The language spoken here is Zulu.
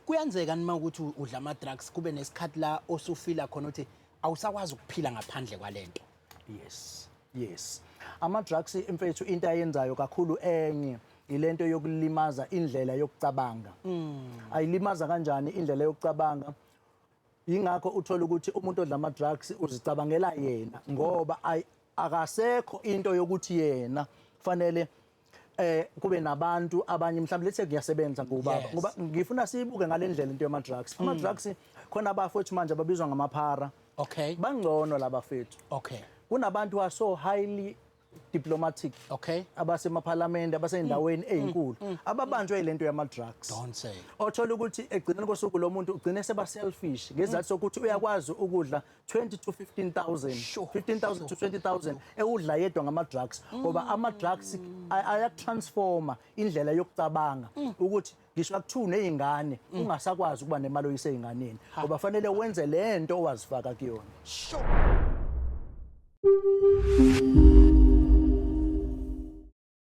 kuyenzeka nima ukuthi udla ama drugs kube nesikhathi la osufila khona ukuthi awusakwazi ukuphila ngaphandle kwalento. Yes. Ama drugs mfethu into ayenzayo kakhulu enye ilento yokulimaza indlela yokucabanga. Ayilimaza kanjani indlela yokucabanga? Yingakho uthola ukuthi umuntu odla ama drugs uzicabangela yena ngoba akasekho into yokuthi yena fanele kube nabantu abanye mhlawumbe lethe kuyasebenza ngubaba ngoba ngifuna siyibuke ngalendlela into yama drugs. Ama drugs khona abafethu manje ababizwa ngamaphara. Okay. Bangcono labafethu. Okay. Kunabantu are so highly diplomatic. Okay. Abasemaphalamende abaseyindaweni ezinkulu ababanjwe ilento yama drugs. Don't say. Othola ukuthi egcineni kosuku lo muntu ugcine seba selfish ngezathu sokuthi uyakwazi ukudla 20 to 15,000 15,000 to 20,000 eudla yedwa ngama drugs ngoba ama drugs ayatransforma indlela yokucabanga ukuthi ngisho akuthu nezingane ungasakwazi ukuba nemali oyiseyinganeni ngoba fanele wenze lento owazifaka kuyona.